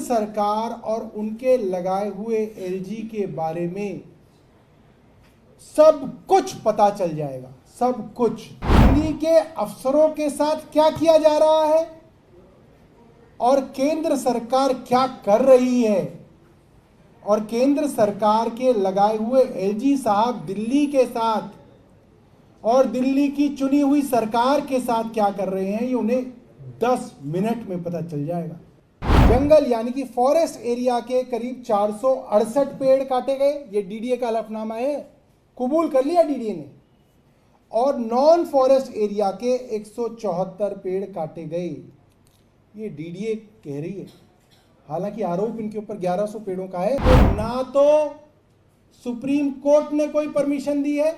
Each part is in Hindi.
सरकार और उनके लगाए हुए एलजी के बारे में सब कुछ पता चल जाएगा, सब कुछ। दिल्ली के अफसरों के साथ क्या किया जा रहा है और केंद्र सरकार क्या कर रही है, और केंद्र सरकार के लगाए हुए एलजी साहब दिल्ली के साथ और दिल्ली की चुनी हुई सरकार के साथ क्या कर रहे हैं, ये उन्हें 10 मिनट में पता चल जाएगा। जंगल यानी कि फॉरेस्ट एरिया के करीब 468 पेड़ काटे गए, ये डीडीए का हलफनामा है, कबूल कर लिया डीडीए ने। और नॉन फॉरेस्ट एरिया के 174 पेड़ काटे गए, ये डीडीए कह रही है। हालांकि आरोप इनके ऊपर 1100 पेड़ों का है। तो ना तो सुप्रीम कोर्ट ने कोई परमिशन दी है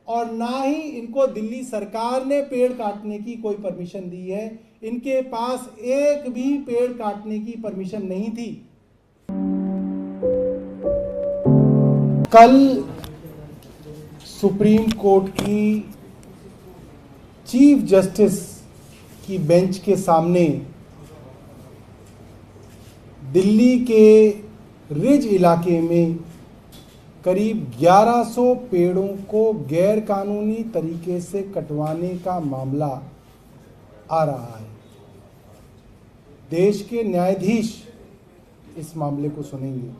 और ना ही इनको दिल्ली सरकार ने पेड़ काटने की कोई परमिशन दी है। इनके पास एक भी पेड़ काटने की परमिशन नहीं थी। कल सुप्रीम कोर्ट की चीफ जस्टिस की बेंच के सामने दिल्ली के रिज इलाके में करीब 1100 पेड़ों को गैर कानूनी तरीके से कटवाने का मामला आ रहा है। देश के न्यायाधीश इस मामले को सुनेंगे।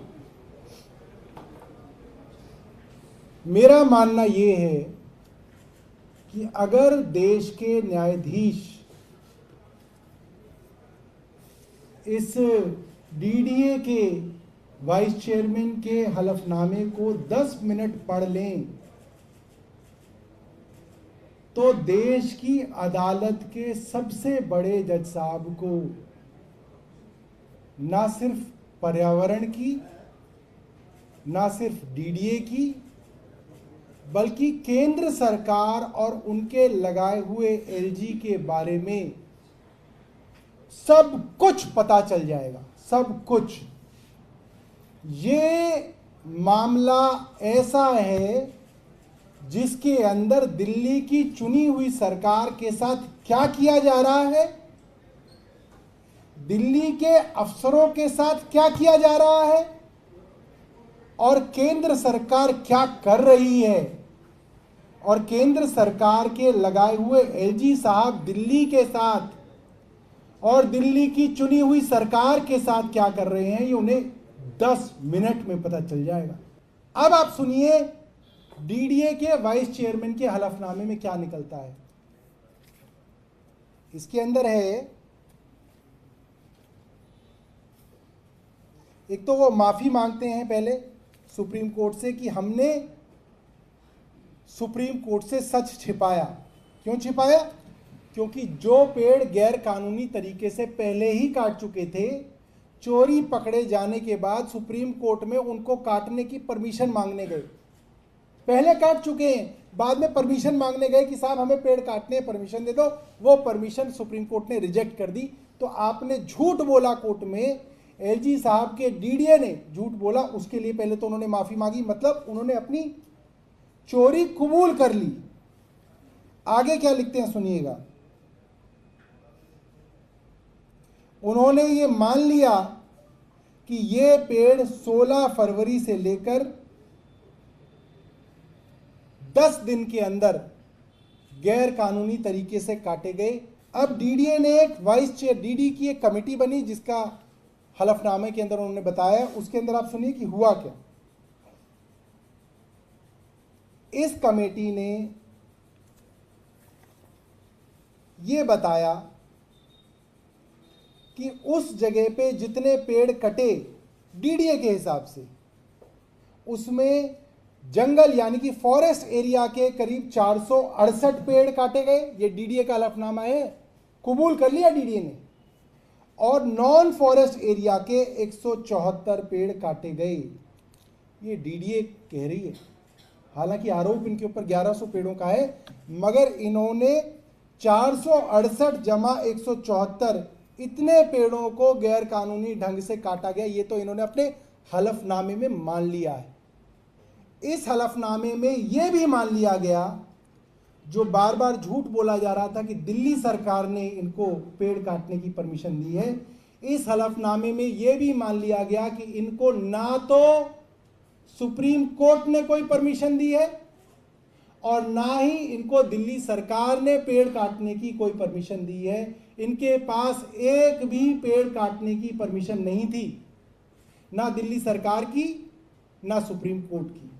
मेरा मानना ये है कि अगर देश के न्यायाधीश इस डीडीए के वाइस चेयरमैन के हलफनामे को 10 मिनट पढ़ लें तो देश की अदालत के सबसे बड़े जज साहब को ना सिर्फ पर्यावरण की, ना सिर्फ डीडीए की, बल्कि केंद्र सरकार और उनके लगाए हुए एलजी के बारे में सब कुछ पता चल जाएगा, सब कुछ। ये मामला ऐसा है जिसके अंदर दिल्ली की चुनी हुई सरकार के साथ क्या किया जा रहा है, दिल्ली के अफसरों के साथ क्या किया जा रहा है और केंद्र सरकार क्या कर रही है, और केंद्र सरकार के लगाए हुए एलजी साहब दिल्ली के साथ और दिल्ली की चुनी हुई सरकार के साथ क्या कर रहे हैं, ये उन्हें 10 मिनट में पता चल जाएगा। अब आप सुनिए डीडीए के वाइस चेयरमैन के हलफनामे में क्या निकलता है। इसके अंदर है, एक तो वो माफी मांगते हैं पहले सुप्रीम कोर्ट से कि हमने सुप्रीम कोर्ट से सच छिपाया। क्यों छिपाया? क्योंकि जो पेड़ गैर कानूनी तरीके से पहले ही काट चुके थे, चोरी पकड़े जाने के बाद सुप्रीम कोर्ट में उनको काटने की परमिशन मांगने गए। पहले काट चुके हैं, बाद में परमिशन मांगने गए कि साहब हमें पेड़ काटने हैं, परमिशन दे दो। वो परमिशन सुप्रीम कोर्ट ने रिजेक्ट कर दी। तो आपने झूठ बोला कोर्ट में, एलजी साहब के डीडीए ने झूठ बोला, उसके लिए पहले तो उन्होंने माफी मांगी, मतलब उन्होंने अपनी चोरी कबूल कर ली। आगे क्या लिखते हैं सुनिएगा। उन्होंने ये मान लिया कि ये पेड़ 16 फरवरी से लेकर 10 दिन के अंदर गैर कानूनी तरीके से काटे गए। अब डीडीए ने एक वाइस चेयर, डीडी की एक कमेटी बनी जिसका हलफनामे के अंदर उन्होंने बताया। उसके अंदर आप सुनिए कि हुआ क्या। इस कमेटी ने यह बताया कि उस जगह पे जितने पेड़ कटे डीडीए के हिसाब से, उसमें जंगल यानी कि फॉरेस्ट एरिया के करीब 468 पेड़ काटे गए, ये डीडीए का हलफनामा है, कबूल कर लिया डीडीए ने। और नॉन फॉरेस्ट एरिया के 174 पेड़ काटे गए, ये डीडीए कह रही है। हालांकि आरोप इनके ऊपर 1100 पेड़ों का है, मगर इन्होंने 468 जमा 174 इतने पेड़ों को गैर कानूनी ढंग से काटा गया, ये तो इन्होंने अपने हलफनामे में मान लिया है। इस हलफनामे में यह भी मान लिया गया, जो बार बार झूठ बोला जा रहा था कि दिल्ली सरकार ने इनको पेड़ काटने की परमिशन दी है, इस हलफनामे में यह भी मान लिया गया कि इनको ना तो सुप्रीम कोर्ट ने कोई परमिशन दी है और ना ही इनको दिल्ली सरकार ने पेड़ काटने की कोई परमिशन दी है। इनके पास एक भी पेड़ काटने की परमिशन नहीं थी, ना दिल्ली सरकार की, ना सुप्रीम कोर्ट की।